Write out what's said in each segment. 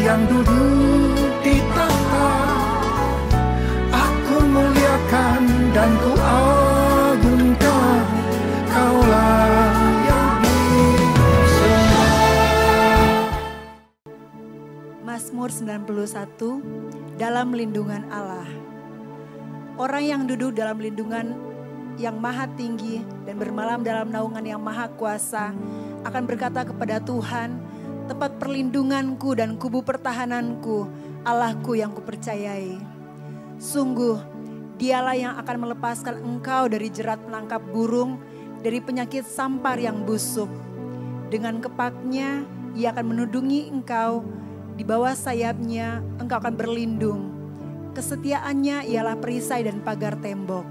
yang duduk di tahta. Aku muliakan dan ku agungkan, Kaulah yang disembah. Mazmur 91, dalam lindungan Allah. Orang yang duduk dalam lindungan yang maha tinggi dan bermalam dalam naungan yang maha kuasa akan berkata kepada Tuhan, tempat perlindunganku dan kubu pertahananku, Allahku yang kupercayai. Sungguh, dialah yang akan melepaskan engkau dari jerat penangkap burung, dari penyakit sampar yang busuk. Dengan kepaknya, ia akan menudungi engkau, di bawah sayapnya engkau akan berlindung. Kesetiaannya ialah perisai dan pagar tembok.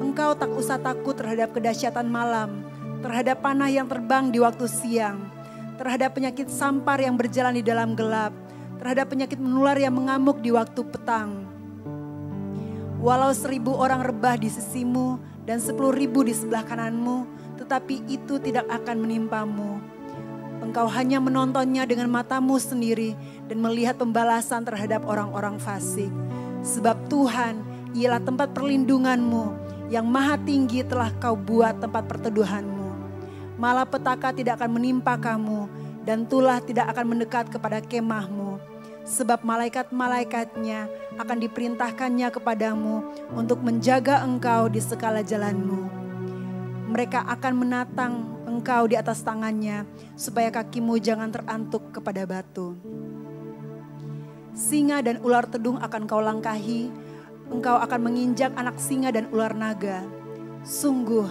Engkau tak usah takut terhadap kedahsyatan malam, terhadap panah yang terbang di waktu siang, terhadap penyakit sampar yang berjalan di dalam gelap, terhadap penyakit menular yang mengamuk di waktu petang. Walau 1000 orang rebah di sisimu dan 10.000 di sebelah kananmu, tetapi itu tidak akan menimpamu. Engkau hanya menontonnya dengan matamu sendiri dan melihat pembalasan terhadap orang-orang fasik. Sebab Tuhan ialah tempat perlindunganmu, yang maha tinggi telah kau buat tempat perteduhanmu. Malapetaka tidak akan menimpa kamu, dan tulah tidak akan mendekat kepada kemahmu. Sebab malaikat-malaikatnya akan diperintahkannya kepadamu untuk menjaga engkau di segala jalanmu. Mereka akan menatang engkau di atas tangannya, supaya kakimu jangan terantuk kepada batu. Singa dan ular tedung akan kau langkahi, engkau akan menginjak anak singa dan ular naga. Sungguh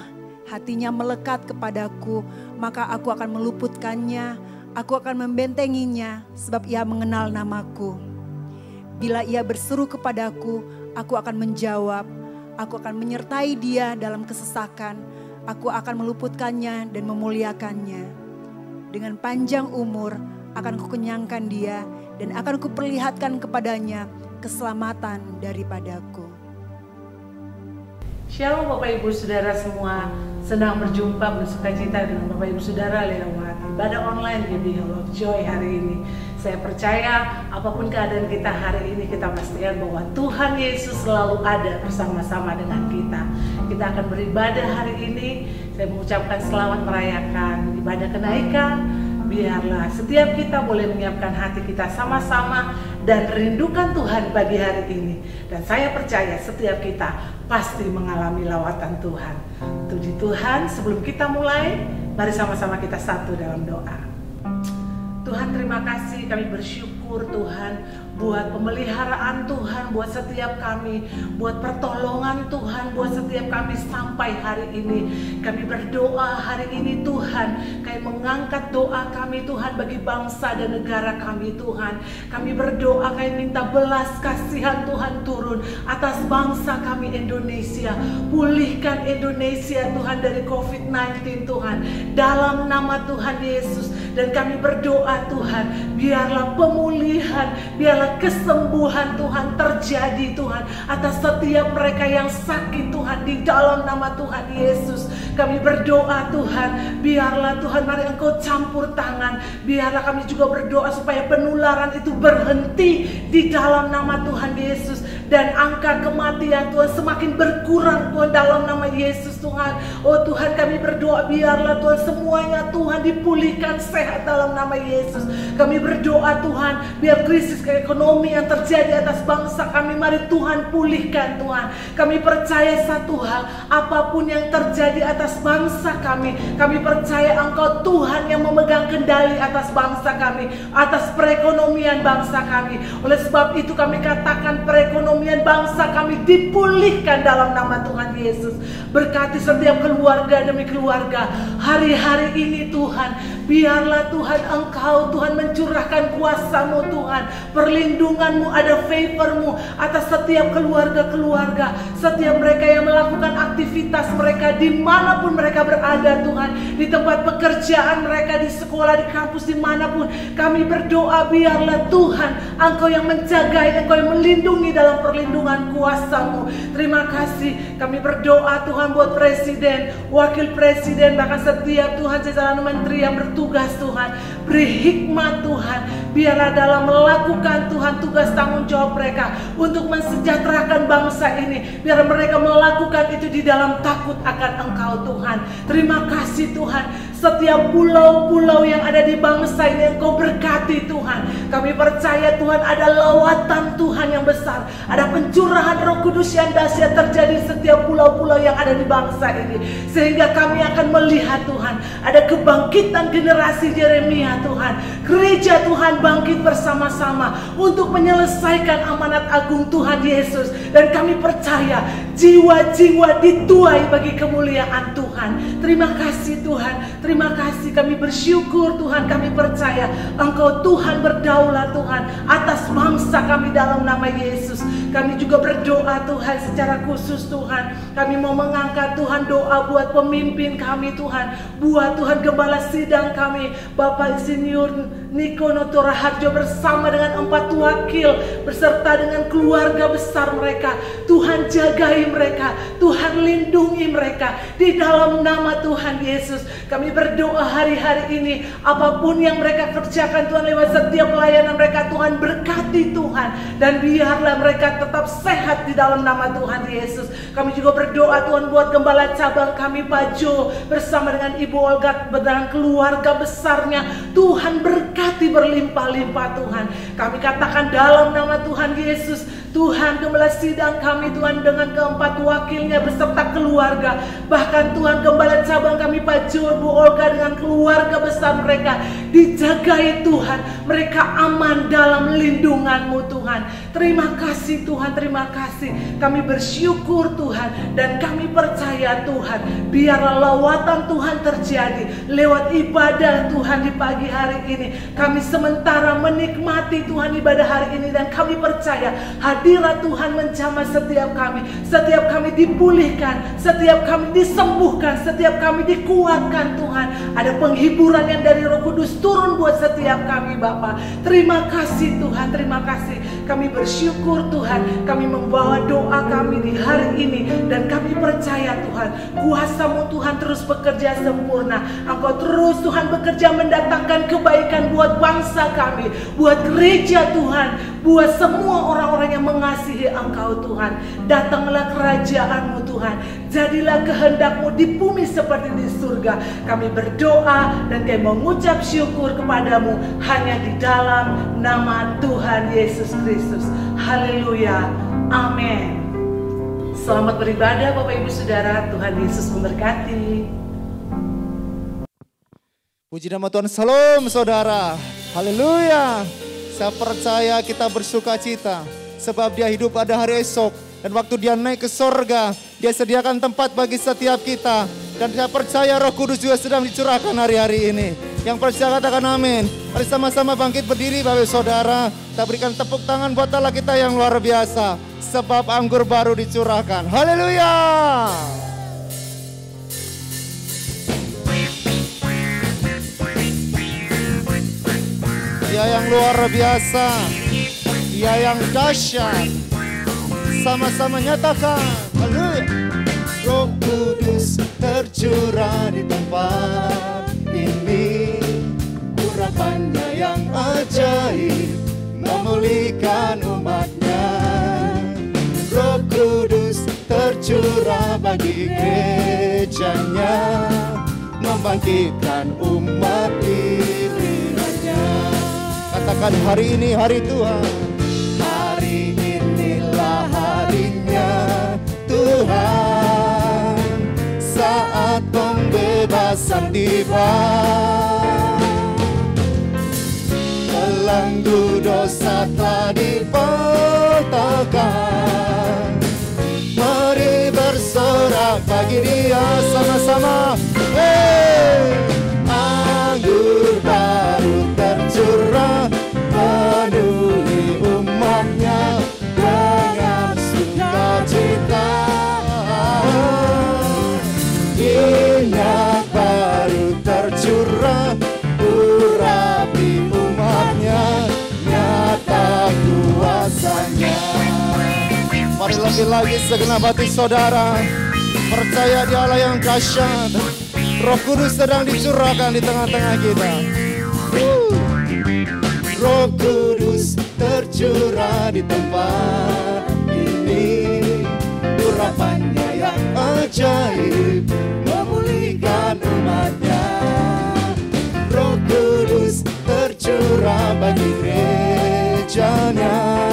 hatinya melekat kepadaku, maka aku akan meluputkannya, aku akan membentenginya, sebab ia mengenal namaku. Bila ia berseru kepadaku, aku akan menjawab, aku akan menyertai dia dalam kesesakan, aku akan meluputkannya dan memuliakannya. Dengan panjang umur akan kukenyangkan dia, dan akan kuperlihatkan kepadanya keselamatan daripadaku. Shalom Bapak Ibu Saudara semua, senang berjumpa bersukacita dengan Bapak Ibu Saudara lewat ibadah online Giving of Joy hari ini. Saya percaya apapun keadaan kita hari ini, kita pastikan bahwa Tuhan Yesus selalu ada bersama-sama dengan kita. Kita akan beribadah hari ini. Saya mengucapkan selamat merayakan ibadah kenaikan. Biarlah setiap kita boleh menyiapkan hati kita sama-sama dan rindukan Tuhan pagi hari ini. Dan saya percaya setiap kita pasti mengalami lawatan Tuhan. Puji Tuhan, sebelum kita mulai, mari sama-sama kita satu dalam doa. Tuhan, terima kasih, kami bersyukur Tuhan buat pemeliharaan Tuhan, buat setiap kami, buat pertolongan Tuhan, buat setiap kami sampai hari ini. Kami berdoa hari ini Tuhan, kami mengangkat doa kami Tuhan bagi bangsa dan negara kami Tuhan. Kami berdoa, kami minta belas kasihan Tuhan turun atas bangsa kami Indonesia. Pulihkan Indonesia Tuhan dari COVID-19 Tuhan, dalam nama Tuhan Yesus. Dan kami berdoa Tuhan, biarlah pemulihan, biarlah kesembuhan Tuhan terjadi Tuhan atas setiap mereka yang sakit Tuhan, di dalam nama Tuhan Yesus. Kami berdoa Tuhan, biarlah Tuhan mari Engkau campur tangan, biarlah kami juga berdoa supaya penularan itu berhenti di dalam nama Tuhan Yesus. Dan angka kematian Tuhan semakin berkurang Tuhan, dalam nama Yesus Tuhan. Oh Tuhan, kami berdoa biarlah Tuhan semuanya Tuhan dipulihkan sehat dalam nama Yesus. Kami berdoa Tuhan, biar krisis ekonomi yang terjadi atas bangsa kami, mari Tuhan pulihkan Tuhan. Kami percaya satu hal, apapun yang terjadi atas bangsa kami percaya Engkau Tuhan yang memegang kendali atas bangsa kami, atas perekonomian bangsa kami. Oleh sebab itu kami katakan perekonomian bangsa kami dipulihkan dalam nama Tuhan Yesus. Berkati setiap keluarga demi keluarga hari-hari ini Tuhan. Biarlah Tuhan Engkau Tuhan mencurahkan kuasa-Mu Tuhan, perlindungan-Mu, ada favor-Mu atas setiap keluarga-keluarga, setiap mereka yang melakukan aktivitas mereka, dimanapun mereka berada Tuhan, di tempat pekerjaan mereka, di sekolah, di kampus, dimanapun. Kami berdoa biarlah Tuhan Engkau yang menjaga, Engkau yang melindungi dalam perlindungan kuasa-Mu. Terima kasih. Kami berdoa Tuhan buat Presiden, Wakil Presiden, bahkan setiap Tuhan jajaran menteri yang bertugas Tuhan. Beri hikmat Tuhan, biarlah dalam melakukan Tuhan tugas tanggung jawab mereka untuk mensejahterakan bangsa ini, biar mereka melakukan itu di dalam takut akan Engkau Tuhan. Terima kasih Tuhan, setiap pulau-pulau yang ada di bangsa ini Engkau berkati Tuhan. Kami percaya Tuhan ada lawatan Tuhan yang besar, ada pencurahan Roh Kudus yang dahsyat terjadi setiap pulau-pulau yang ada di bangsa ini, sehingga kami akan melihat Tuhan ada kebangkitan generasi Yeremia Tuhan. Gereja Tuhan bangkit bersama-sama untuk menyelesaikan amanat agung Tuhan Yesus, dan kami percaya jiwa-jiwa dituai bagi kemuliaan Tuhan. Terima kasih Tuhan, terima kasih. Kami bersyukur Tuhan, kami percaya Engkau Tuhan berdaulat Tuhan atas bangsa kami dalam nama Yesus. Kami juga berdoa Tuhan secara khusus Tuhan, kami mau mengangkat Tuhan doa buat pemimpin kami Tuhan, buat Tuhan gembala sidang kami Bapak Insinyur Niko Noto Raharjo bersama dengan 4 wakil beserta dengan keluarga besar mereka. Tuhan jagai mereka, Tuhan lindungi mereka di dalam nama Tuhan Yesus. Kami berdoa hari-hari ini apapun yang mereka kerjakan Tuhan lewat setiap pelayanan mereka, Tuhan berkati Tuhan, dan biarlah mereka tetap sehat di dalam nama Tuhan Yesus. Kami juga berdoa Tuhan buat gembala cabang kami Pak Jo bersama dengan Ibu Olga dan keluarga besarnya. Tuhan berkati berlimpah-limpah Tuhan. Kami katakan dalam nama Tuhan Yesus, Tuhan gembala sidang kami Tuhan dengan keempat wakilnya beserta keluarga, bahkan Tuhan gembala cabang kami Pak Jo, Bu Olga dengan keluarga besar mereka dijagai Tuhan, mereka aman dalam lindungan-Mu Tuhan. Terima kasih Tuhan, terima kasih. Kami bersyukur Tuhan, dan kami percaya Tuhan, biarlah lawatan Tuhan terjadi lewat ibadah Tuhan di pagi hari ini. Kami sementara menikmati Tuhan ibadah hari ini, dan kami percaya hadirat Tuhan menjamah setiap kami dipulihkan, setiap kami disembuhkan, setiap kami dikuatkan Tuhan. Ada penghiburan yang dari Roh Kudus turun buat setiap kami Bapa. Terima kasih Tuhan, terima kasih. Kami bersyukur Tuhan, kami membawa doa kami di hari ini, dan kami percaya Tuhan, kuasa-Mu Tuhan terus bekerja sempurna. Engkau terus Tuhan bekerja mendatangkan kebaikan buat bangsa kami, buat gereja Tuhan, buat semua orang-orang yang mengasihi Engkau Tuhan. Datanglah kerajaan-Mu Tuhan, jadilah kehendak-Mu di bumi seperti di surga. Kami berdoa dan kami mengucap syukur kepadamu hanya di dalam nama Tuhan Yesus Kristus. Haleluya, amin. Selamat beribadah Bapak Ibu Saudara, Tuhan Yesus memberkati. Puji nama Tuhan, salam saudara. Haleluya. Saya percaya kita bersuka cita, sebab Dia hidup pada hari esok. Dan waktu Dia naik ke sorga, Dia sediakan tempat bagi setiap kita. Dan saya percaya Roh Kudus juga sedang dicurahkan hari-hari ini. Yang percaya katakan amin. Mari sama-sama bangkit berdiri Bapak Saudara. Kita berikan tepuk tangan buat Allah kita yang luar biasa. Sebab anggur baru dicurahkan. Haleluya. Dia yang luar biasa, Dia yang dahsyat. Sama-sama nyatakan, haleluya. Roh Kudus tercurah di tempat ini, urapannya yang ajaib memulihkan umatnya. Roh Kudus tercurah bagi gerejanya, membangkitkan umat pilihannya. Katakan hari ini hari Tuhan. Hari inilah harinya Tuhan, saat pembebasan tiba. Belenggu dosa telah dipatahkan. Mari bersorak bagi Dia sama-sama. Hey! Anggur baru tercurah, penuhi umatnya dengan sukacita. lebih lagi segenap hati saudara percaya di Allah yang dahsyat. Roh Kudus sedang dicurahkan di tengah-tengah kita. Roh Kudus tercurah di tempat ini. Urapannya yang ajaib memulihkan umatnya. Roh Kudus tercurah bagi gerejanya,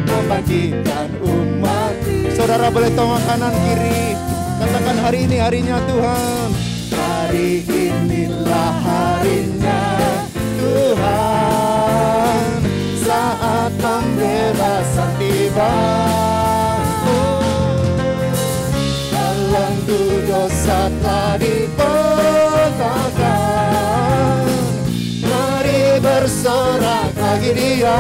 membangkitkan umat. Saudara boleh tongak kanan kiri, katakan hari ini harinya Tuhan. Hari inilah harinya Tuhan, saat pembebasan tiba. Belenggu dosa telah dipatahkan, mari bersorak bagi Dia.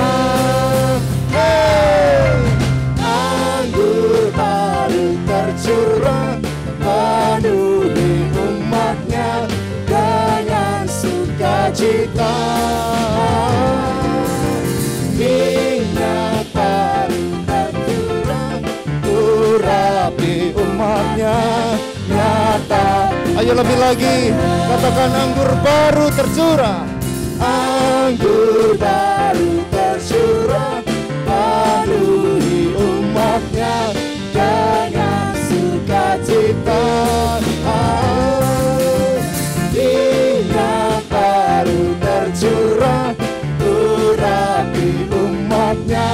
Anggur baru tercurah, penuhi umatnya dengan sukacita. Minyak baru tercurah, urapi umatnya nyata. Ayo lebih lagi, katakan anggur baru tercurah. Anggur baru tercurah, penuhi umatnya dengan sukacita. Minyak baru tercurah, urapi umatnya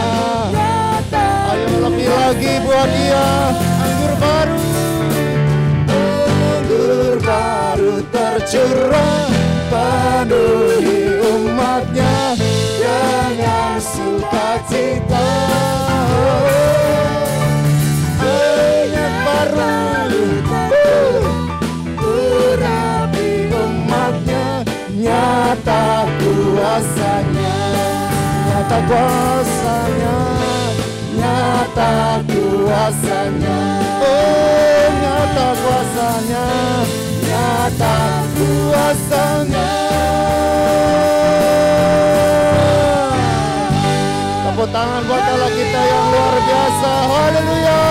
nyata. Ayo lebih lagi buat Dia. Anggur baru, anggur baru tercurah, penuhi umatnya dengan sukacita. Minyak baru, urapi umatnya, nyata kuasanya, nyata kuasanya, nyata kuasanya. Oh, nyata kuasanya, nyata kuasanya. Tepuk tangan buat Allah kita yang luar biasa. Haleluya.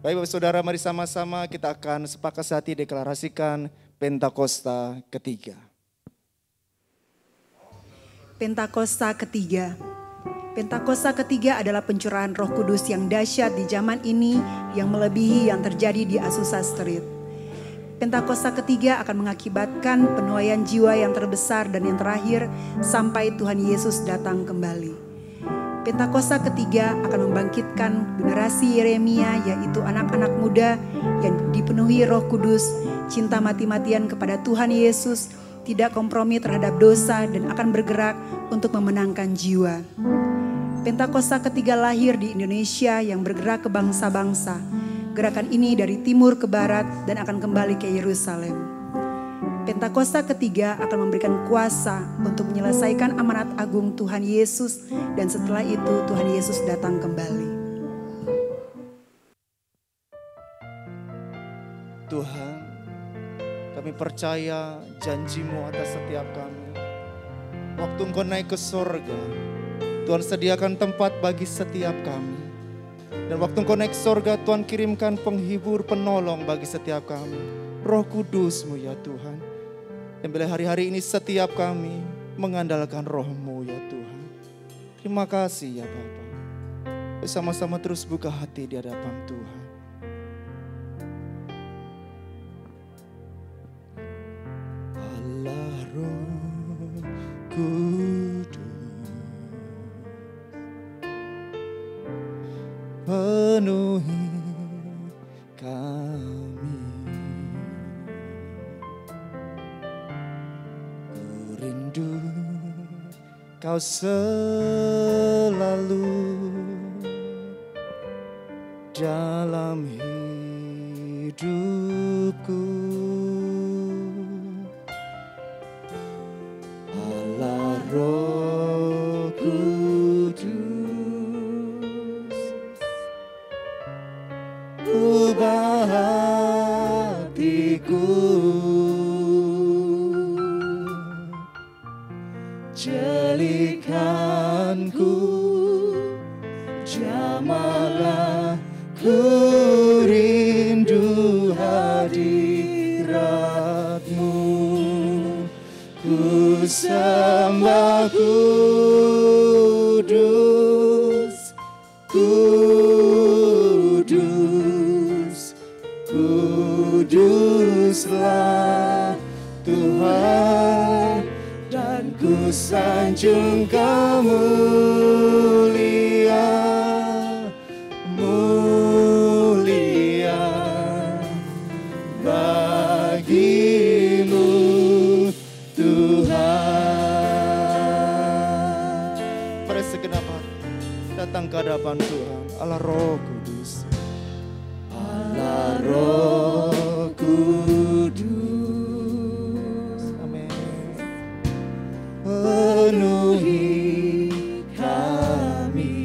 Baik Bapak Saudara, mari sama-sama kita akan sepakati deklarasikan Pentakosta ketiga. Pentakosta ketiga. Pentakosta ketiga adalah pencurahan Roh Kudus yang dahsyat di zaman ini yang melebihi yang terjadi di Azusa Street. Pentakosta ketiga akan mengakibatkan penuaian jiwa yang terbesar dan yang terakhir sampai Tuhan Yesus datang kembali. Pentakosta ketiga akan membangkitkan generasi Yeremia, yaitu anak-anak muda yang dipenuhi Roh Kudus, cinta mati-matian kepada Tuhan Yesus, tidak kompromi terhadap dosa dan akan bergerak untuk memenangkan jiwa. Pentakosta ketiga lahir di Indonesia yang bergerak ke bangsa-bangsa. Gerakan ini dari timur ke barat dan akan kembali ke Yerusalem. Pentakosta ketiga akan memberikan kuasa untuk menyelesaikan amanat agung Tuhan Yesus, dan setelah itu Tuhan Yesus datang kembali. Tuhan, kami percaya janji-Mu atas setiap kami. Waktu Engkau naik ke sorga, Tuhan sediakan tempat bagi setiap kami. Dan waktu Engkau naik ke sorga, Tuhan kirimkan penghibur, penolong bagi setiap kami. Roh Kudus-Mu ya Tuhan. Dan bila hari-hari ini setiap kami mengandalkan Roh-Mu ya Tuhan. Terima kasih ya Bapa. Bersama-sama terus buka hati di hadapan Tuhan. Allah Roh Kudus, penuhi kami. Ku rindu Kau selalu dalam hidupku. Allah Roh Kudus, ubah hatiku, jadikanku jauh kuduslah Tuhan, dan ku sanjung Kau mulia, mulia bagimu Tuhan. Mari segenap hati datang ke hadapan Tuhan, Allah Roh Kudus. Allah Roh Kudus, Amin. penuhi kami.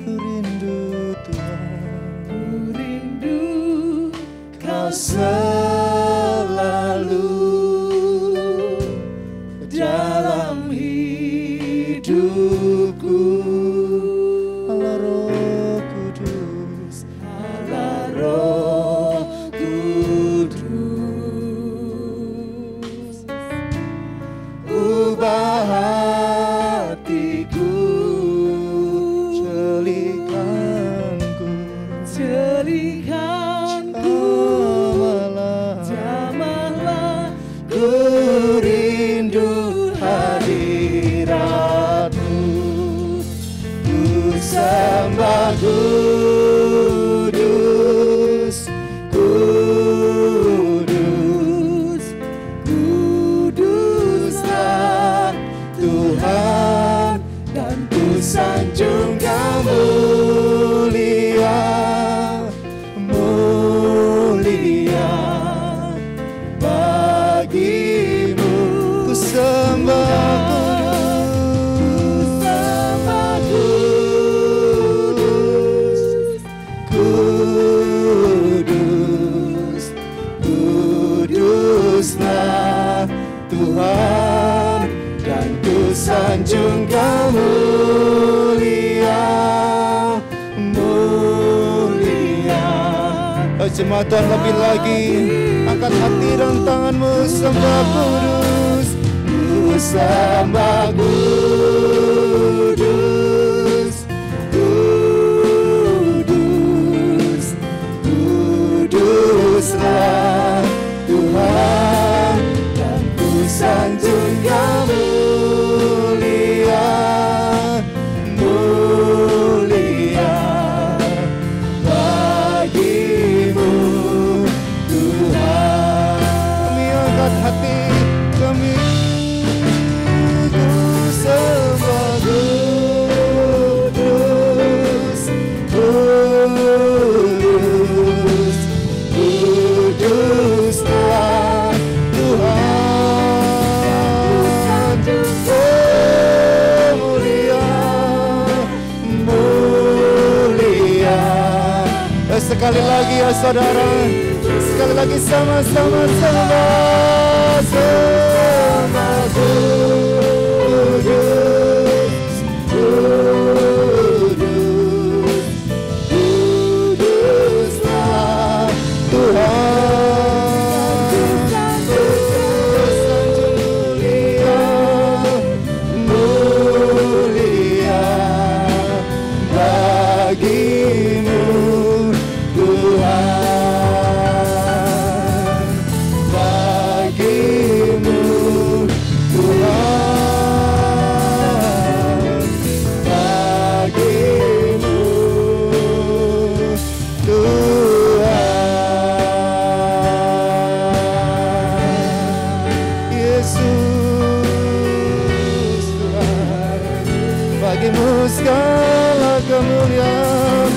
Ku rindu Tuhan, Ku rindu Kau selalu dalam hidupku. Allah Roh Kudus. Allah Roh Kudus, ubah hatiku, Jelikanku, jadikanku, amalah jamahlah, ku rindu hadiratmu, ku sembah kudus, kudus, kuduslah Tuhan, dan ku sanjung Kau mulia, mulia bagimu. ku sembah Kudus, kudus, kuduslah Tuhan, dan ku sanjung Kau mulia, mulia. Jemaat Tuhan, lebih lagi angkat hati dan tanganmu, sembah kudus. Ku sembah kudus, kudus, kuduslah Tuhan, dan ku sanjung Kau mulia, mulia bagimu Tuhan. Kami angkat hati, kami ku sembah Kudus, kudus, kuduslah Tuhan. Oh, mulia, mulia. Sekali lagi ya saudara, sekali lagi sama-sama sembah, sembah Kudus, kudus, kuduslah Tuhan. Sanjung mulia, mulia bagimu Tuhan, bagimu Tuhan, bagimu Tuhan. Yesus Tuhan, bagimu segala kemuliaan.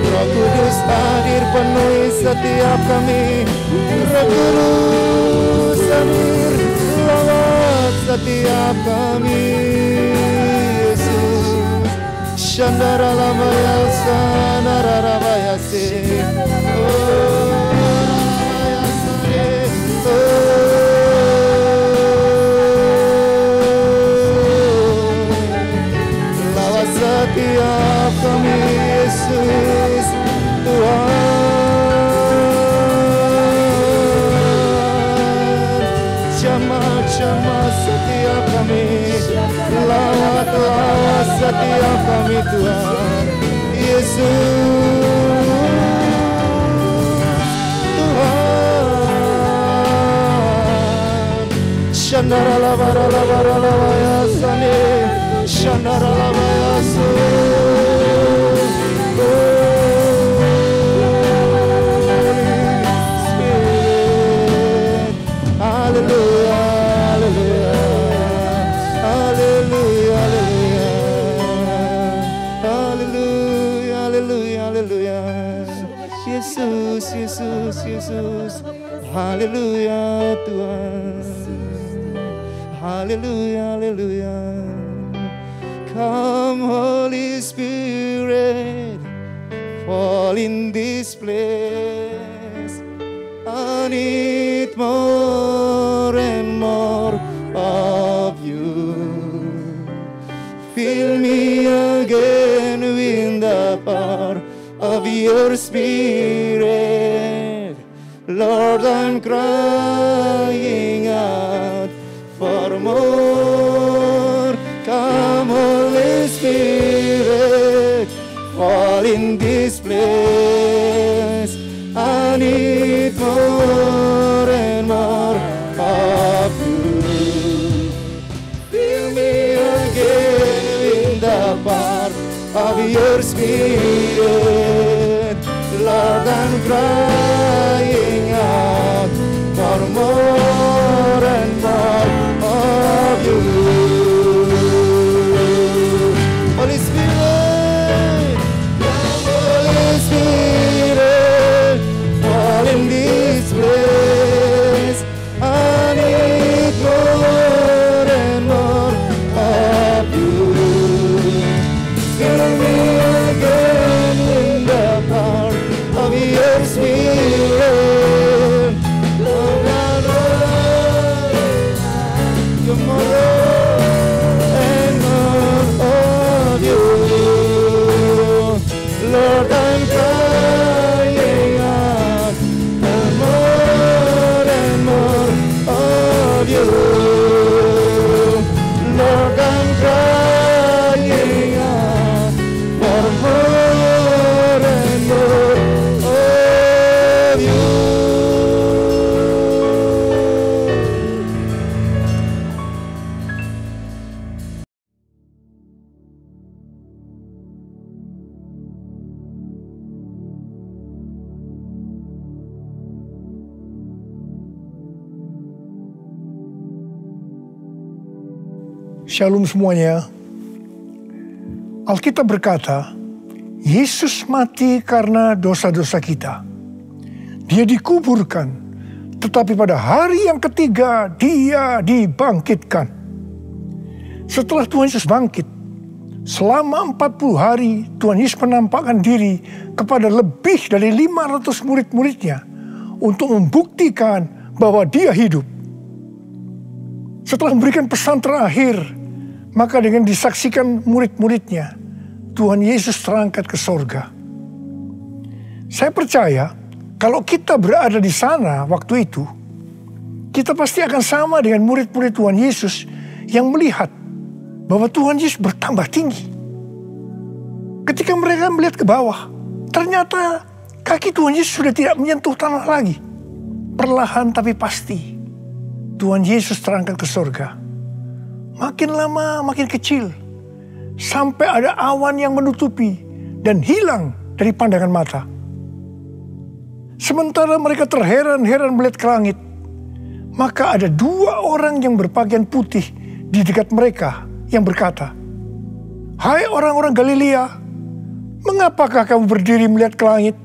Roh Kudus hadir penuhi setiap kami. Roh Kudus hadir lawat setiap kami. Yesus, Shandara Lamaya Sanara Rabaya Se. Lawat setiap kami Yesus Tuhan, jamah-jamah setiap kami, lawat setiap kami Tuhan. Yesus Tuhan. Shandara labara labara labaya sani, Shandara labaya Yesus, Yesus, haleluya Tuhan, haleluya, haleluya. Come Holy Spirit, fall in this place. I need more and more of you. Fill me again with the power of your Spirit. Lord, I'm crying out for more. Come Holy Spirit, fall in this place. I need more and more of you. Fill me again with the power of your Spirit. Lord, I'm crying out for more and more of you. Holy Spirit, Holy Spirit, fall in this place. I need more and more of you. Fill me again in the power of your Spirit. Lord, you're more and more of you. Lord, I'm crying out for more and more of you. Lord, I'm crying out for more and more of you. Shalom semuanya. Alkitab berkata, Yesus mati karena dosa-dosa kita. Dia dikuburkan, tetapi pada hari yang ketiga dia dibangkitkan. Setelah Tuhan Yesus bangkit, selama 40 hari Tuhan Yesus menampakkan diri kepada lebih dari 500 murid-muridnya untuk membuktikan bahwa dia hidup. Setelah memberikan pesan terakhir, maka dengan disaksikan murid-muridnya, Tuhan Yesus terangkat ke sorga. Saya percaya kalau kita berada di sana waktu itu, kita pasti akan sama dengan murid-murid Tuhan Yesus yang melihat bahwa Tuhan Yesus bertambah tinggi. Ketika mereka melihat ke bawah, ternyata kaki Tuhan Yesus sudah tidak menyentuh tanah lagi. Perlahan tapi pasti, Tuhan Yesus terangkat ke sorga. Makin lama makin kecil, sampai ada awan yang menutupi dan hilang dari pandangan mata. Sementara mereka terheran-heran melihat ke langit, maka ada 2 orang yang berpakaian putih di dekat mereka yang berkata, "Hai orang-orang Galilea, mengapakah kamu berdiri melihat ke langit?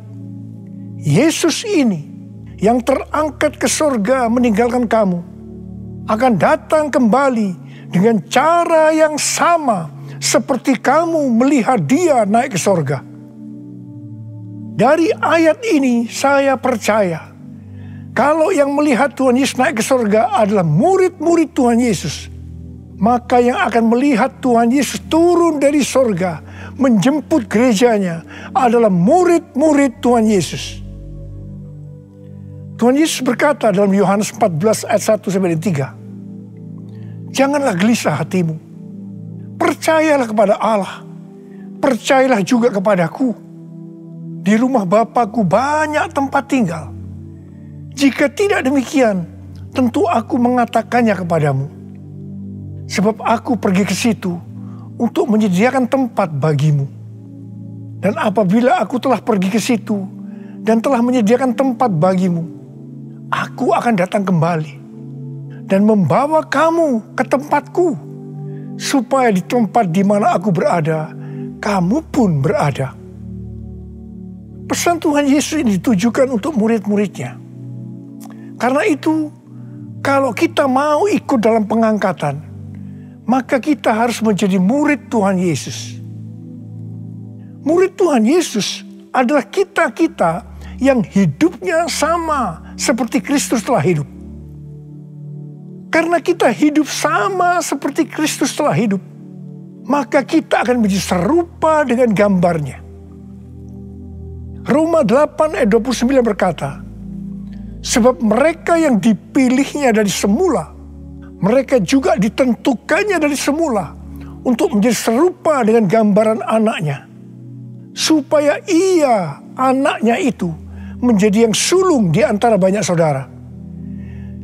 Yesus ini yang terangkat ke sorga meninggalkan kamu, akan datang kembali dengan cara yang sama seperti kamu melihat dia naik ke sorga." Dari ayat ini saya percaya kalau yang melihat Tuhan Yesus naik ke sorga adalah murid-murid Tuhan Yesus, maka yang akan melihat Tuhan Yesus turun dari sorga menjemput gerejanya adalah murid-murid Tuhan Yesus. Tuhan Yesus berkata dalam Yohanes 14 ayat 1-3, "Janganlah gelisah hatimu. Percayalah kepada Allah. Percayalah juga kepadaku. Di rumah Bapakku banyak tempat tinggal. Jika tidak demikian, tentu aku mengatakannya kepadamu. Sebab aku pergi ke situ untuk menyediakan tempat bagimu. Dan apabila aku telah pergi ke situ dan telah menyediakan tempat bagimu, aku akan datang kembali dan membawa kamu ke tempatku, supaya di tempat di mana aku berada, kamu pun berada. Pesan Tuhan Yesus ini ditujukan untuk murid-muridnya. Karena itu, kalau kita mau ikut dalam pengangkatan, maka kita harus menjadi murid Tuhan Yesus. Murid Tuhan Yesus adalah kita-kita yang hidupnya sama seperti Kristus telah hidup. Karena kita hidup sama seperti Kristus telah hidup, maka kita akan menjadi serupa dengan gambarnya. Roma 8 ayat 29 berkata, sebab mereka yang dipilihnya dari semula, mereka juga ditentukannya dari semula untuk menjadi serupa dengan gambaran anaknya, supaya ia, anaknya itu, menjadi yang sulung di antara banyak saudara.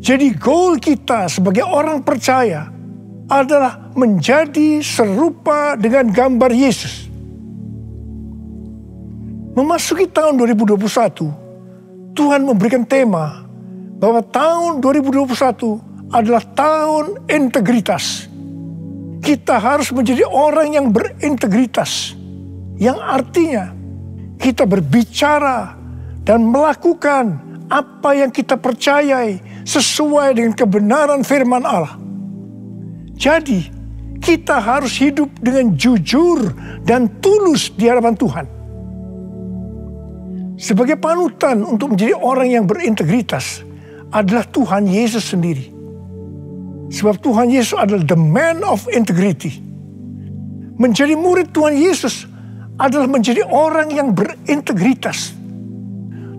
Jadi goal kita sebagai orang percaya adalah menjadi serupa dengan gambar Yesus. Memasuki tahun 2021, Tuhan memberikan tema bahwa tahun 2021 adalah tahun integritas. Kita harus menjadi orang yang berintegritas, yang artinya kita berbicara dan melakukan apa yang kita percayai sesuai dengan kebenaran firman Allah. Jadi, kita harus hidup dengan jujur dan tulus di hadapan Tuhan. Sebagai panutan untuk menjadi orang yang berintegritas adalah Tuhan Yesus sendiri. Sebab Tuhan Yesus adalah the man of integrity. Menjadi murid Tuhan Yesus adalah menjadi orang yang berintegritas.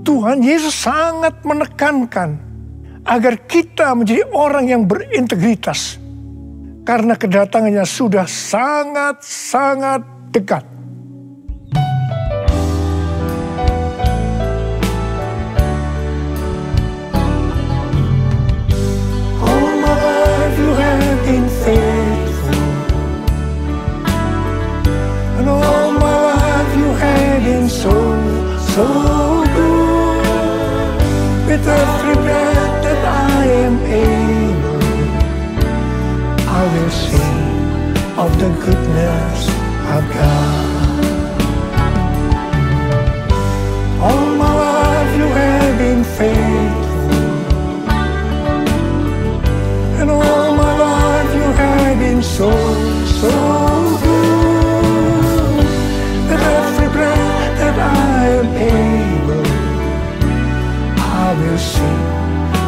Tuhan Yesus sangat menekankan agar kita menjadi orang yang berintegritas. Karena kedatangannya sudah sangat-sangat dekat. All my life you have been faithful, and all my life you have been so good. With every breath that I am able, I will sing of the goodness of God. All my life you have been faithful, and all my life you have been so good. With every breath that I am able, I will sing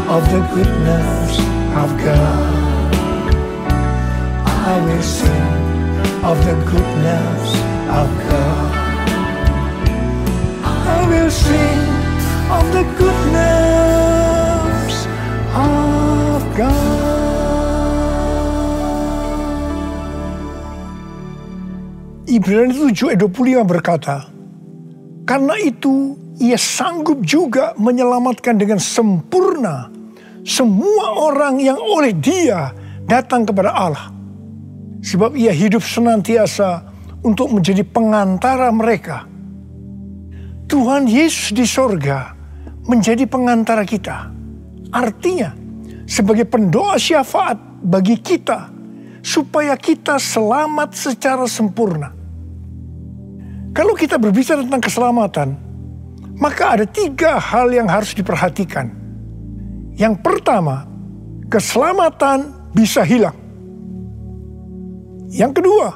of the goodness of God. I will sing of the goodness of God. I will sing of the goodness of God. Ibrani 7 ayat 25 berkata, karena itu ia sanggup juga menyelamatkan dengan sempurna semua orang yang oleh Dia datang kepada Allah. Sebab ia hidup senantiasa untuk menjadi pengantara mereka. Tuhan Yesus di sorga menjadi pengantara kita. Artinya, sebagai pendoa syafaat bagi kita, supaya kita selamat secara sempurna. Kalau kita berbicara tentang keselamatan, maka ada 3 hal yang harus diperhatikan. Yang pertama, keselamatan bisa hilang. Yang kedua,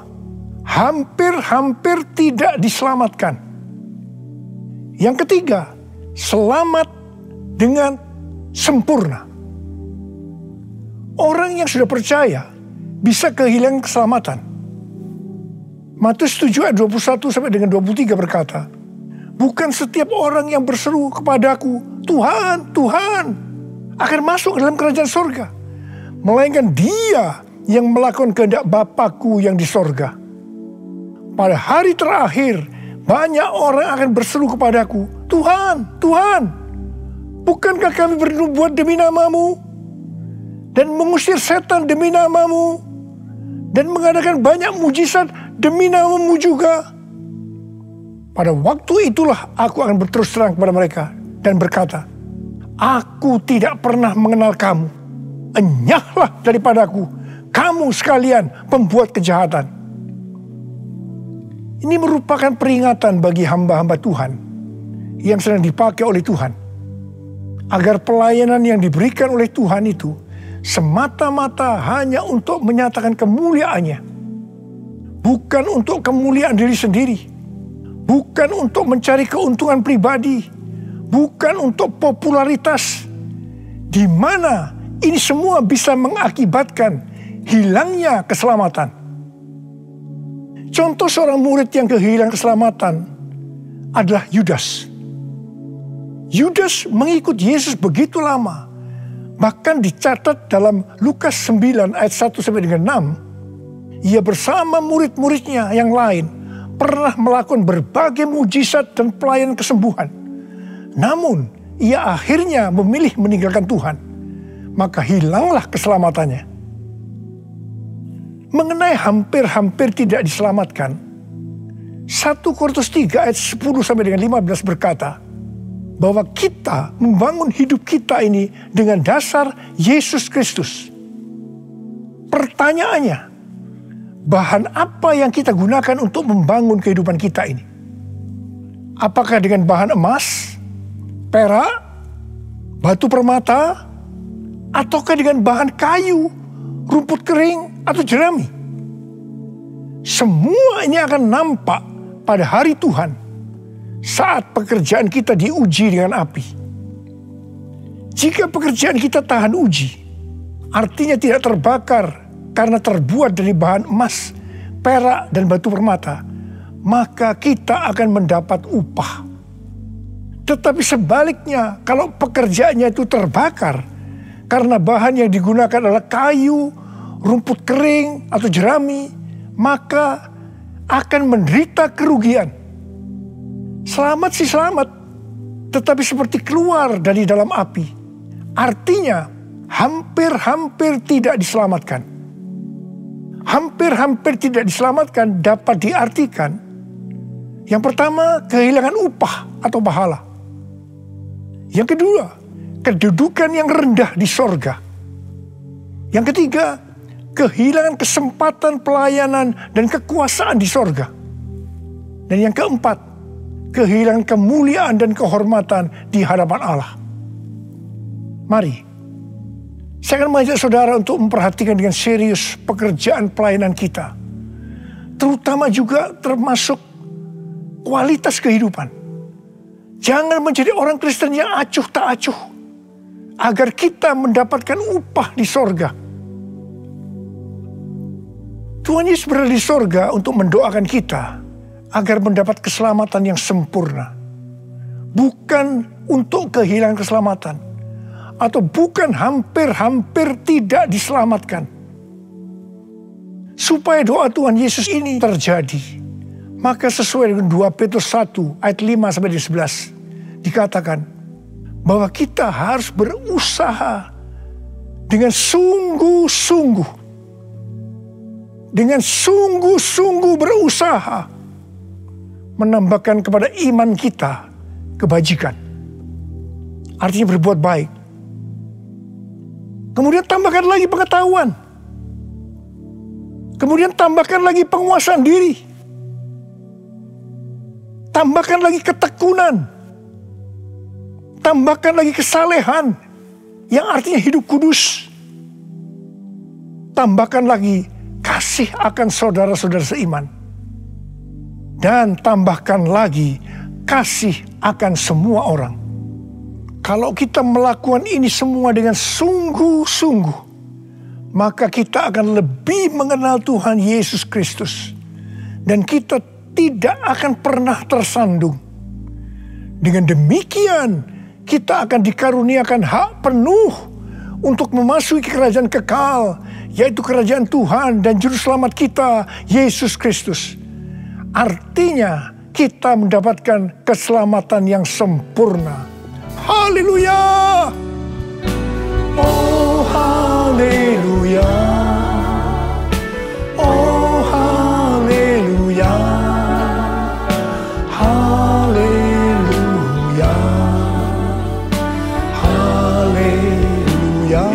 hampir-hampir tidak diselamatkan. Yang ketiga, selamat dengan sempurna. Orang yang sudah percaya bisa kehilangan keselamatan. Matius 7 ayat 21 sampai dengan 23 berkata, bukan setiap orang yang berseru kepadaku, Tuhan, Tuhan, akan masuk ke dalam kerajaan surga, melainkan dia yang melakukan kehendak Bapa-Ku yang di sorga. Pada hari terakhir, banyak orang akan berseru kepadaku, Tuhan, Tuhan, bukankah kami bernubuat demi nama-Mu? Dan mengusir setan demi nama-Mu? Dan mengadakan banyak mujizat demi nama-Mu juga? Pada waktu itulah aku akan berterus terang kepada mereka dan berkata, aku tidak pernah mengenal kamu. Enyahlah daripadaku, kamu sekalian pembuat kejahatan. Ini merupakan peringatan bagi hamba-hamba Tuhan yang sedang dipakai oleh Tuhan. Agar pelayanan yang diberikan oleh Tuhan itu semata-mata hanya untuk menyatakan kemuliaan-Nya. Bukan untuk kemuliaan diri sendiri. Bukan untuk mencari keuntungan pribadi. Bukan untuk popularitas. Di mana ini semua bisa mengakibatkan hilangnya keselamatan. Contoh seorang murid yang kehilangan keselamatan adalah Yudas. Yudas mengikut Yesus begitu lama. Bahkan dicatat dalam Lukas 9 ayat 1 sampai dengan 6. Ia bersama murid-muridnya yang lain pernah melakukan berbagai mujizat dan pelayanan kesembuhan. Namun ia akhirnya memilih meninggalkan Tuhan. Maka hilanglah keselamatannya. Mengenai hampir-hampir tidak diselamatkan, 1 Korintus 3 ayat 10 sampai dengan 15 berkata, bahwa kita membangun hidup kita ini dengan dasar Yesus Kristus. Pertanyaannya, bahan apa yang kita gunakan untuk membangun kehidupan kita ini? Apakah dengan bahan emas, perak, batu permata, ataukah dengan bahan kayu, rumput kering, atau jerami? Semua ini akan nampak pada hari Tuhan saat pekerjaan kita diuji dengan api. Jika pekerjaan kita tahan uji, artinya tidak terbakar karena terbuat dari bahan emas, perak, dan batu permata, maka kita akan mendapat upah. Tetapi sebaliknya, kalau pekerjaannya itu terbakar karena bahan yang digunakan adalah kayu, rumput kering, atau jerami, maka akan menderita kerugian. Selamat sih selamat, tetapi seperti keluar dari dalam api. Artinya, hampir-hampir tidak diselamatkan. Hampir-hampir tidak diselamatkan dapat diartikan, yang pertama, kehilangan upah atau pahala. Yang kedua, kedudukan yang rendah di sorga. Yang ketiga, kehilangan kesempatan pelayanan dan kekuasaan di sorga. Dan yang keempat, kehilangan kemuliaan dan kehormatan di hadapan Allah. Mari, saya akan mengajak saudara untuk memperhatikan dengan serius pekerjaan pelayanan kita. Terutama juga termasuk kualitas kehidupan. Jangan menjadi orang Kristen yang acuh tak acuh. Agar kita mendapatkan upah di sorga. Tuhan Yesus berada di sorga untuk mendoakan kita agar mendapat keselamatan yang sempurna. Bukan untuk kehilangan keselamatan. Atau bukan hampir-hampir tidak diselamatkan. Supaya doa Tuhan Yesus ini terjadi, maka sesuai dengan 2 Petrus 1 ayat 5 sampai 11 dikatakan bahwa kita harus berusaha dengan sungguh-sungguh. Dengan sungguh-sungguh berusaha menambahkan kepada iman kita kebajikan. Artinya berbuat baik. Kemudian tambahkan lagi pengetahuan. Kemudian tambahkan lagi penguasaan diri. Tambahkan lagi ketekunan. Tambahkan lagi kesalehan yang artinya hidup kudus. Tambahkan lagi kasih akan saudara-saudara seiman. Dan tambahkan lagi kasih akan semua orang. Kalau kita melakukan ini semua dengan sungguh-sungguh, maka kita akan lebih mengenal Tuhan Yesus Kristus. Dan kita tidak akan pernah tersandung. Dengan demikian, kita akan dikaruniakan hak penuh untuk memasuki kerajaan kekal, yaitu kerajaan Tuhan dan Juru Selamat kita, Yesus Kristus. Artinya kita mendapatkan keselamatan yang sempurna. Haleluya! Oh haleluya! Oh haleluya! Haleluya! Haleluya!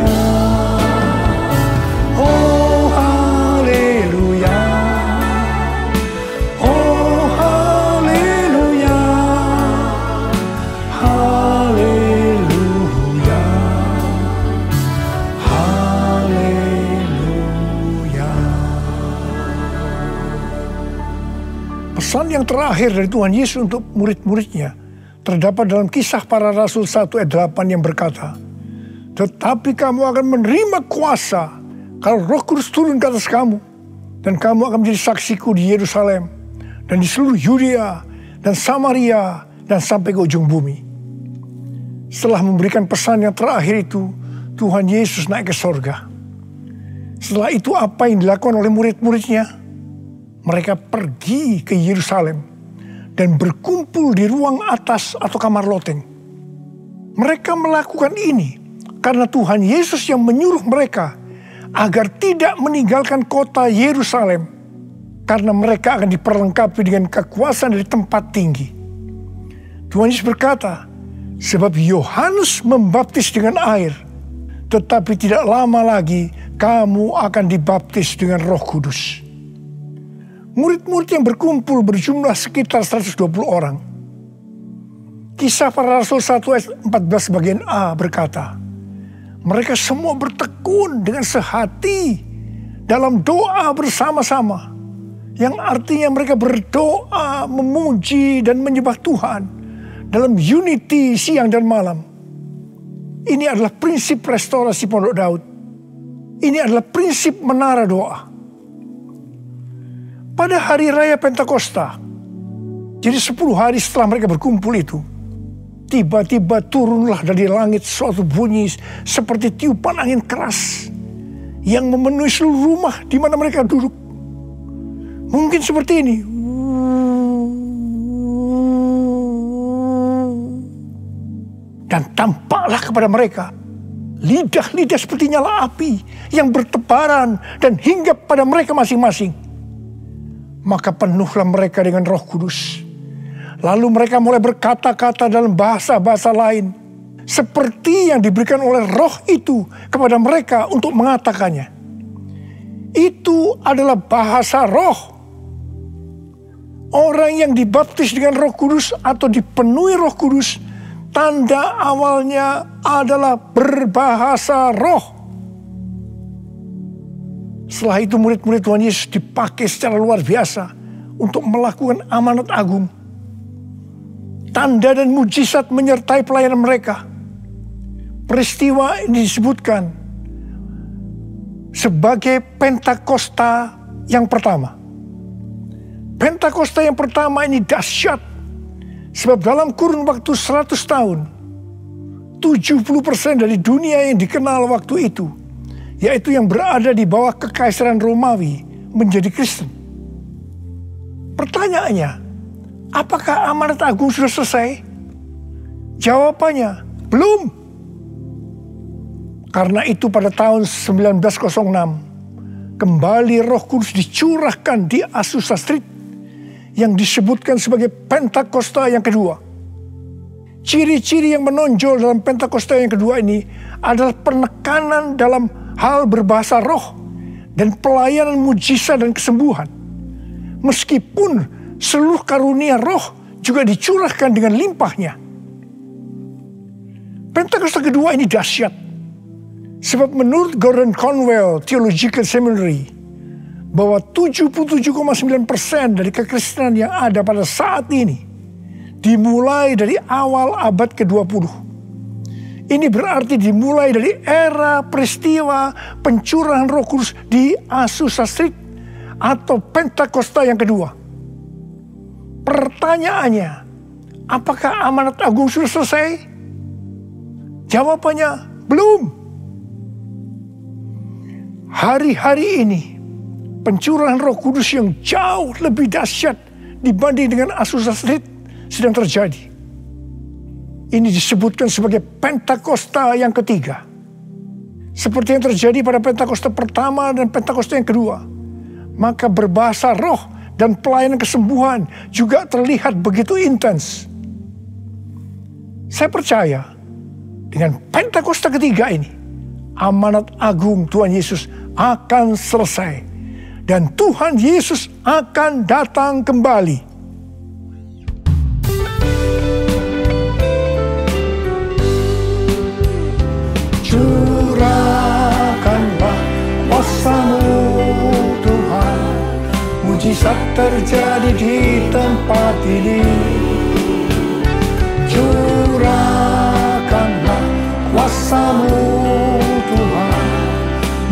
Oh haleluya! Oh haleluya! Haleluya! Haleluya! Pesan yang terakhir dari Tuhan Yesus untuk murid-muridnya terdapat dalam Kisah Para Rasul 1 ayat 8 yang berkata, "Tetapi kamu akan menerima kuasa kalau Roh Kudus turun ke atas kamu, dan kamu akan menjadi saksiku di Yerusalem dan di seluruh Yudea dan Samaria dan sampai ke ujung bumi." Setelah memberikan pesan yang terakhir itu, Tuhan Yesus naik ke sorga. Setelah itu apa yang dilakukan oleh murid-muridnya? Mereka pergi ke Yerusalem dan berkumpul di ruang atas atau kamar loteng. Mereka melakukan ini karena Tuhan Yesus yang menyuruh mereka agar tidak meninggalkan kota Yerusalem, karena mereka akan diperlengkapi dengan kekuasaan dari tempat tinggi. Tuhan Yesus berkata, "Sebab Yohanes membaptis dengan air, tetapi tidak lama lagi kamu akan dibaptis dengan Roh Kudus." Murid-murid yang berkumpul berjumlah sekitar 120 orang. Kisah Para Rasul 1 ayat 14 bagian A berkata, mereka semua bertekun dengan sehati dalam doa bersama-sama. Yang artinya mereka berdoa, memuji dan menyembah Tuhan dalam unity siang dan malam. Ini adalah prinsip restorasi Pondok Daud. Ini adalah prinsip menara doa. Pada hari raya Pentakosta, jadi 10 hari setelah mereka berkumpul itu, tiba-tiba turunlah dari langit suatu bunyi seperti tiupan angin keras yang memenuhi seluruh rumah di mana mereka duduk. Mungkin seperti ini. Dan tampaklah kepada mereka lidah-lidah seperti nyala api yang bertebaran dan hinggap pada mereka masing-masing. Maka penuhlah mereka dengan Roh Kudus. Lalu mereka mulai berkata-kata dalam bahasa-bahasa lain, seperti yang diberikan oleh Roh itu kepada mereka untuk mengatakannya. Itu adalah bahasa Roh. Orang yang dibaptis dengan Roh Kudus atau dipenuhi Roh Kudus, tanda awalnya adalah berbahasa Roh. Setelah itu murid-murid Tuhan Yesus dipakai secara luar biasa untuk melakukan amanat agung. Tanda dan mujizat menyertai pelayanan mereka. Peristiwa ini disebutkan sebagai Pentakosta yang pertama. Pentakosta yang pertama ini dahsyat. Sebab dalam kurun waktu 100 tahun, 70% dari dunia yang dikenal waktu itu, yaitu yang berada di bawah kekaisaran Romawi, menjadi Kristen. Pertanyaannya, apakah amanat agung sudah selesai? Jawabannya, belum. Karena itu pada tahun 1906, kembali Roh Kudus dicurahkan di Azusa Street, yang disebutkan sebagai Pentakosta yang kedua. Ciri-ciri yang menonjol dalam Pentakosta yang kedua ini adalah penekanan dalam hal berbahasa roh dan pelayanan mujizat dan kesembuhan. Meskipun seluruh karunia roh juga dicurahkan dengan limpahnya. Pentakosta kedua ini dahsyat. Sebab menurut Gordon Conwell Theological Seminary, bahwa 77,9% dari kekristenan yang ada pada saat ini dimulai dari awal abad ke-20. Ini berarti dimulai dari era peristiwa pencurahan Roh Kudus di Azusa Street atau Pentakosta yang kedua. Pertanyaannya, apakah amanat agung sudah selesai? Jawabannya, belum. hari-hari ini pencurahan Roh Kudus yang jauh lebih dahsyat dibanding dengan Azusa Street sedang terjadi. Ini disebutkan sebagai Pentakosta yang ketiga. Seperti yang terjadi pada Pentakosta pertama dan Pentakosta yang kedua. Maka berbahasa roh dan pelayanan kesembuhan juga terlihat begitu intens. Saya percaya dengan Pentakosta ketiga ini, amanat agung Tuhan Yesus akan selesai. Dan Tuhan Yesus akan datang kembali. Curahkanlah kuasa-Mu Tuhan, mujizat terjadi di tempat ini. Curahkanlah kuasa-Mu Tuhan,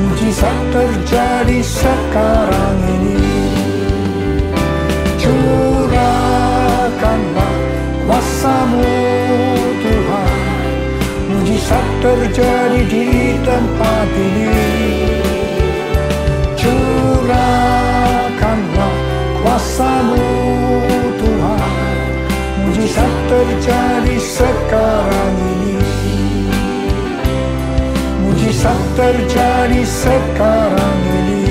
mujizat terjadi sekarang ini. Curahkanlah kuasa-Mu Tuhan, mujizat terjadi di tempat ini. Curahkanlah kuasa-Mu Tuhan, mujizat terjadi sekarang ini. Mujizat terjadi sekarang ini.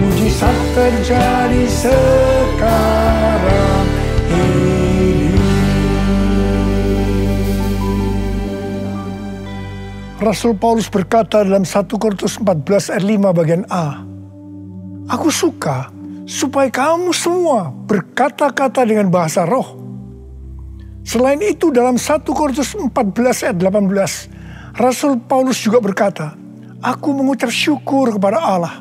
Mujizat terjadi sekarang ini. Rasul Paulus berkata dalam 1 Korintus 14 ayat 5 bagian A, "Aku suka supaya kamu semua berkata-kata dengan bahasa roh." Selain itu dalam 1 Korintus 14 ayat 18, Rasul Paulus juga berkata, "Aku mengucap syukur kepada Allah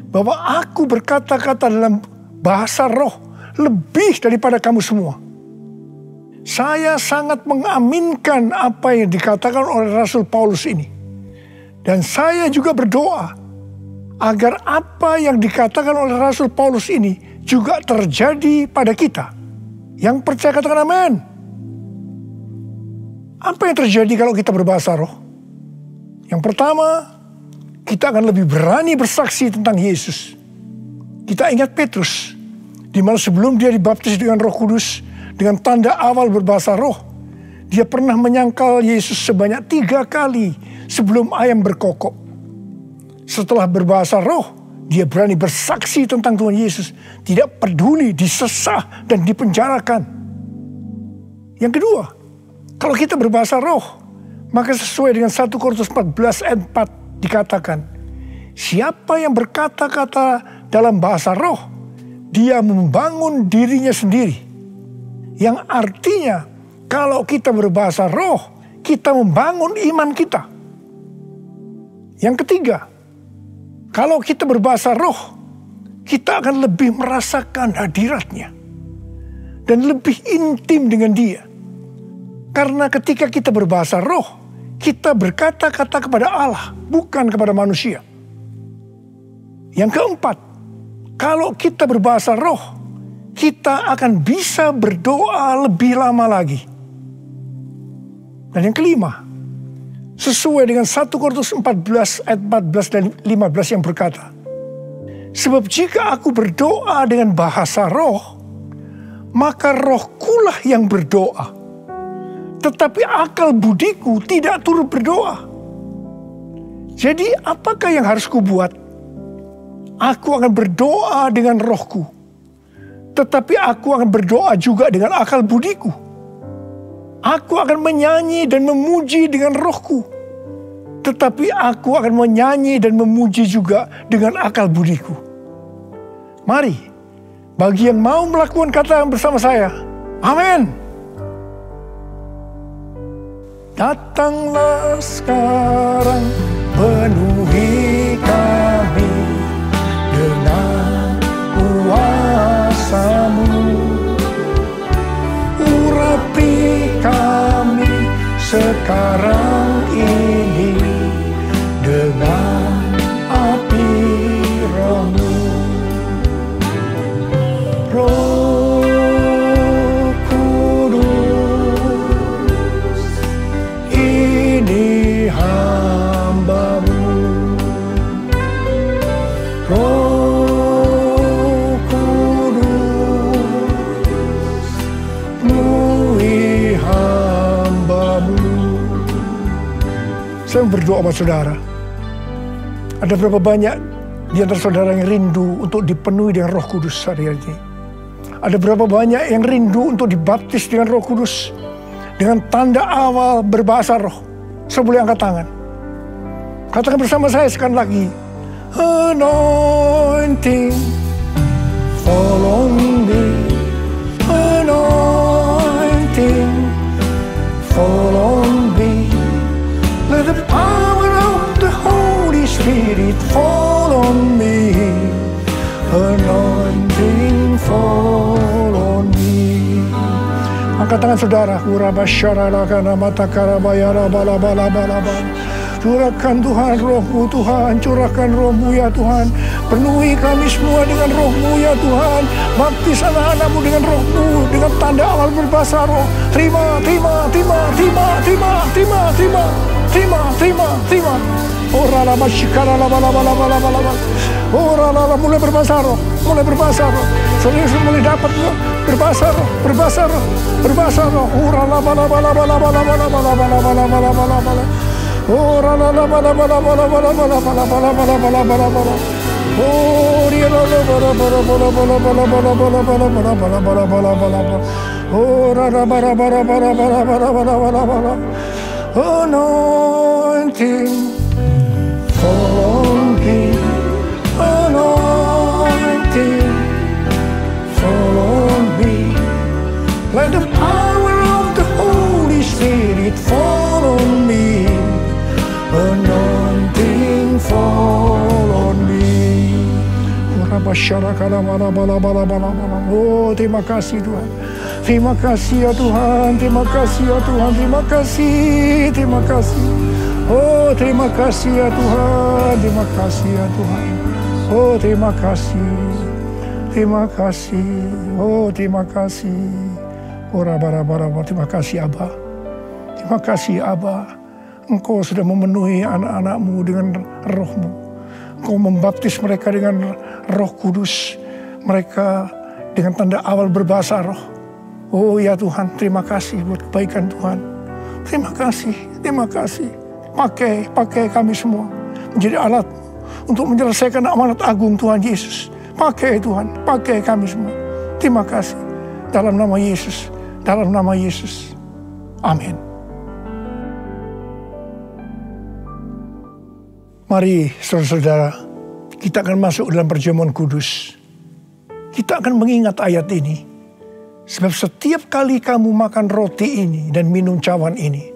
bahwa aku berkata-kata dalam bahasa roh lebih daripada kamu semua." Saya sangat mengaminkan apa yang dikatakan oleh Rasul Paulus ini. Dan saya juga berdoa agar apa yang dikatakan oleh Rasul Paulus ini juga terjadi pada kita. Yang percaya katakan amin. Apa yang terjadi kalau kita berbahasa roh? Yang pertama, kita akan lebih berani bersaksi tentang Yesus. Kita ingat Petrus, di mana sebelum dia dibaptis dengan Roh Kudus, dengan tanda awal berbahasa roh, dia pernah menyangkal Yesus sebanyak 3 kali sebelum ayam berkokok. Setelah berbahasa roh, dia berani bersaksi tentang Tuhan Yesus, tidak peduli disesah dan dipenjarakan. Yang kedua, kalau kita berbahasa roh, maka sesuai dengan 1 Korintus 14 ayat 4 dikatakan, siapa yang berkata-kata dalam bahasa roh, dia membangun dirinya sendiri. Yang artinya, kalau kita berbahasa roh, kita membangun iman kita. Yang ketiga, kalau kita berbahasa roh, kita akan lebih merasakan hadiratnya. Dan lebih intim dengan dia. Karena ketika kita berbahasa roh, kita berkata-kata kepada Allah, bukan kepada manusia. Yang keempat, kalau kita berbahasa roh, kita akan bisa berdoa lebih lama lagi. Dan yang kelima, sesuai dengan 1 Korintus 14 ayat 14 dan 15 yang berkata, sebab jika aku berdoa dengan bahasa roh, maka rohkulah yang berdoa. Tetapi akal budiku tidak turut berdoa. Jadi apakah yang harus kubuat? Aku akan berdoa dengan rohku. Tetapi aku akan berdoa juga dengan akal budiku. Aku akan menyanyi dan memuji dengan rohku. Tetapi aku akan menyanyi dan memuji juga dengan akal budiku. Mari, bagi yang mau melakukan kata bersama saya, amin. Datanglah sekarang, penuhi kami dengan kuasa-Mu. Urapi kami sekarang ini dengan api Roh-Mu. Roh Kudus, ini hamba-Mu. saya berdoa buat saudara. Ada berapa banyak di antara saudara yang rindu untuk dipenuhi dengan Roh Kudus hari ini? Ada berapa banyak yang rindu untuk dibaptis dengan Roh Kudus? Dengan tanda awal berbahasa roh. Saya boleh angkat tangan. Katakan bersama saya sekali lagi. Anointing fall on me. Anointing fall on me. Let the power of the Holy Spirit fall on me. Anointing fall on me. Angkat tangan saudara. Curahkan Tuhan roh-Mu Tuhan. Curahkan roh-Mu ya Tuhan. Penuhi kami semua dengan roh-Mu ya Tuhan. Baptis anak-anak-Mu dengan roh-Mu. Dengan tanda awal berbahasa roh. Terima. Ora la masyikara la bala. Ora la mulai berbahasa roh. Saudara mulai dapat berbahasa roh. Ora la bala. Ora la bala. Oh dia la bala. Ora la bala. Anointing fall on me. Anointing fall on me. Let the power of the Holy Spirit fall on me. Anointing fall on me. Oh terima kasih Tuhan. Terima kasih ya Tuhan. Terima kasih ya Tuhan. Terima kasih. Oh terima kasih ya Tuhan. Terima kasih ya Tuhan. Oh terima kasih. Oh terima kasih. Oh raba. Terima kasih Abba. Terima kasih Abba. Engkau sudah memenuhi anak-anak-Mu dengan roh-Mu. Engkau membaptis mereka dengan Roh Kudus. Mereka dengan tanda awal berbahasa roh. Oh ya Tuhan, terima kasih buat kebaikan Tuhan. Terima kasih. Pakai kami semua menjadi alat untuk menyelesaikan amanat agung Tuhan Yesus. Pakai Tuhan, pakai kami semua. Terima kasih. Dalam nama Yesus. Amin. Mari saudara-saudara, kita akan masuk dalam perjamuan kudus. Kita akan mengingat ayat ini. Sebab setiap kali kamu makan roti ini dan minum cawan ini,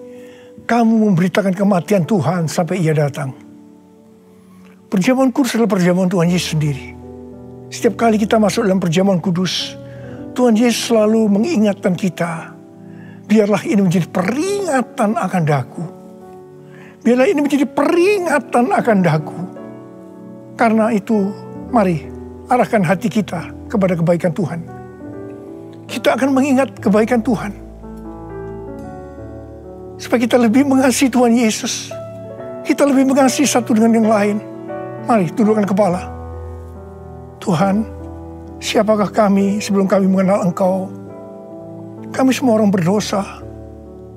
kamu memberitakan kematian Tuhan sampai Ia datang. Perjamuan kudus adalah perjamuan Tuhan Yesus sendiri. Setiap kali kita masuk dalam perjamuan kudus, Tuhan Yesus selalu mengingatkan kita, biarlah ini menjadi peringatan akan daku. Biarlah ini menjadi peringatan akan daku. Karena itu, mari arahkan hati kita kepada kebaikan Tuhan. Kita akan mengingat kebaikan Tuhan. Supaya kita lebih mengasihi Tuhan Yesus. Kita lebih mengasihi satu dengan yang lain. Mari tundukkan kepala. Tuhan, siapakah kami sebelum kami mengenal Engkau? Kami semua orang berdosa.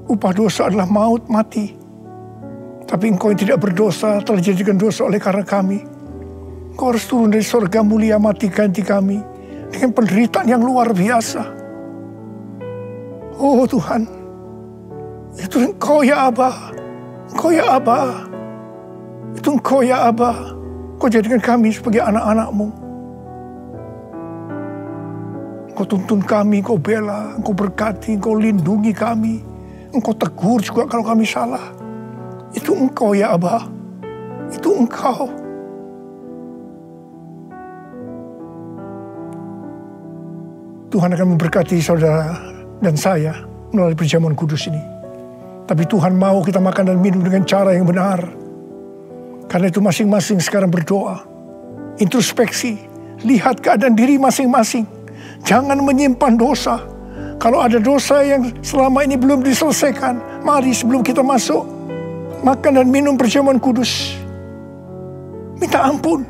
Upah dosa adalah maut, mati. Tapi Engkau yang tidak berdosa telah dijadikan dosa oleh karena kami. Engkau harus turun dari surga mulia, mati ganti kami dengan penderitaan yang luar biasa. Oh Tuhan, itu Engkau ya Abba. Engkau ya Abba. Itu Engkau ya Abba. Engkau jadikan kami sebagai anak-anak-Mu. Engkau tuntun kami, Engkau bela, Engkau berkati, Engkau lindungi kami. Engkau tegur juga kalau kami salah. Itu Engkau ya Abba. Itu Engkau. Tuhan akan memberkati saudara dan saya melalui perjamuan kudus ini. Tapi Tuhan mau kita makan dan minum dengan cara yang benar. Karena itu masing-masing sekarang berdoa. Introspeksi. Lihat keadaan diri masing-masing. Jangan menyimpan dosa. Kalau ada dosa yang selama ini belum diselesaikan, mari sebelum kita masuk makan dan minum perjamuan kudus, minta ampun.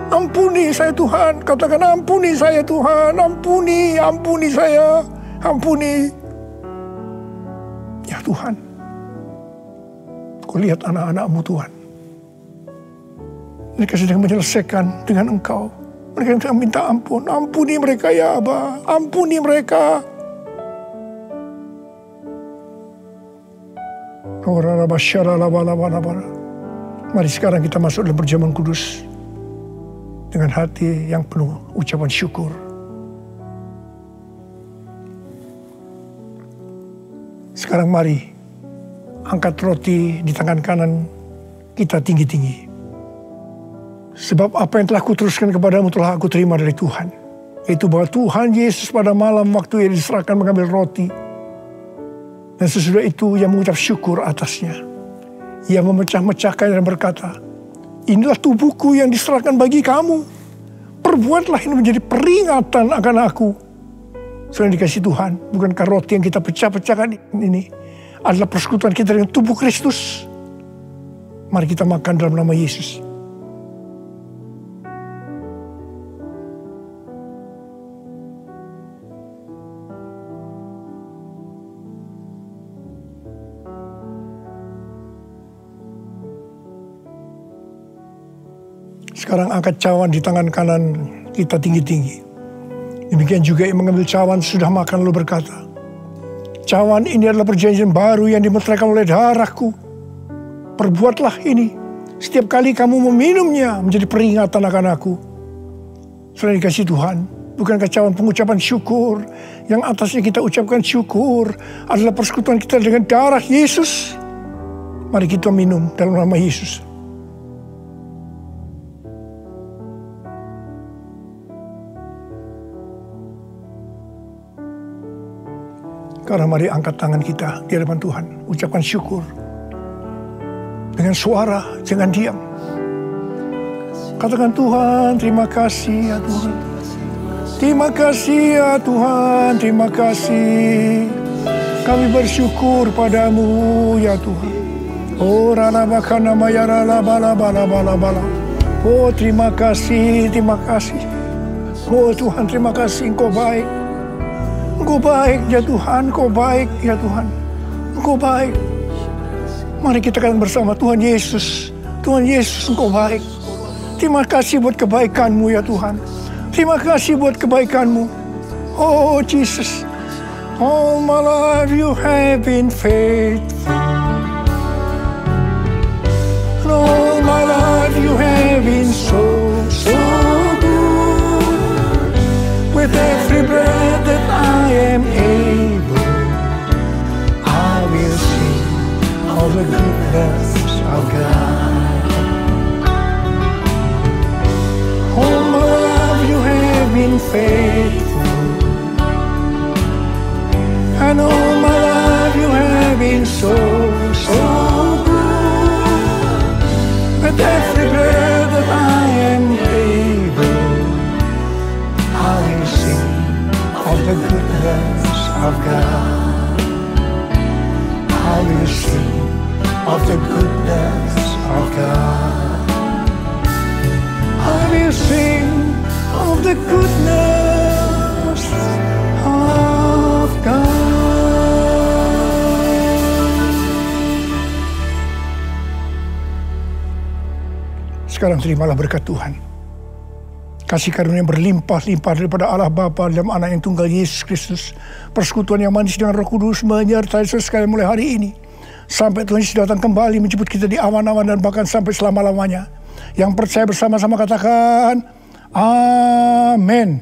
Ampuni saya Tuhan. Katakan ampuni saya Tuhan. Ampuni saya. Ampuni. Ya Tuhan, Kau lihat anak-anak-Mu Tuhan. Mereka sedang menyelesaikan dengan Engkau. Mereka sedang minta ampun. Ampuni mereka ya Aba. Ampuni mereka. Mari sekarang kita masuk dalam perjamuan kudus dengan hati yang penuh ucapan syukur. Sekarang mari angkat roti di tangan kanan kita tinggi-tinggi. Sebab apa yang telah kuteruskan kepadamu telah aku terima dari Tuhan. Yaitu bahwa Tuhan Yesus pada malam waktu ia diserahkan mengambil roti. Dan sesudah itu ia mengucap syukur atasnya. Ia memecah-mecahkan dan berkata, inilah tubuhku yang diserahkan bagi kamu. Perbuatlah ini menjadi peringatan akan aku. Selain dikasih Tuhan, bukankah roti yang kita pecah-pecahkan ini adalah persekutuan kita dengan tubuh Kristus? Mari kita makan dalam nama Yesus. Sekarang angkat cawan di tangan kanan kita tinggi-tinggi. Demikian juga yang mengambil cawan sudah makan lalu berkata, cawan ini adalah perjanjian baru yang dimeteraikan oleh darahku. Perbuatlah ini setiap kali kamu meminumnya menjadi peringatan akan aku. Selain dikasih Tuhan, bukankah cawan pengucapan syukur yang atasnya kita ucapkan syukur adalah persekutuan kita dengan darah Yesus? Mari kita minum dalam nama Yesus. Karena mari angkat tangan kita di hadapan Tuhan. Ucapkan syukur. Dengan suara, jangan diam. Katakan Tuhan, terima kasih ya Tuhan. Terima kasih ya Tuhan, terima kasih. Kami bersyukur padamu ya Tuhan. Oh rana bakana mayara la bala bala bala bala. Oh terima kasih, terima kasih. Oh Tuhan, terima kasih, Engkau baik. Engkau baik ya Tuhan, Engkau baik ya Tuhan. Engkau baik. Mari kita katakan bersama, Tuhan Yesus. Tuhan Yesus, Engkau baik. Terima kasih buat kebaikan-Mu ya Tuhan. Terima kasih buat kebaikan-Mu. Oh Jesus. All my life you have been faithful. All my life you have been so good. With every breath that I am able, I will sing all the goodness of God. All my life you have been faithful, and all my life you have been so good. With every breath that I am able, I will sing of the goodness of God. I will sing of the goodness of God. I will sing of the goodness of God. Sekarang terimalah berkat Tuhan. Kasih karunia yang berlimpah-limpah daripada Allah Bapa dalam Anak yang tunggal Yesus Kristus. Persekutuan yang manis dengan Roh Kudus menyertai saudara sekalian mulai hari ini. Sampai Tuhan Yesus datang kembali menjemput kita di awan-awan dan bahkan sampai selama-lamanya. Yang percaya bersama-sama katakan, Amin.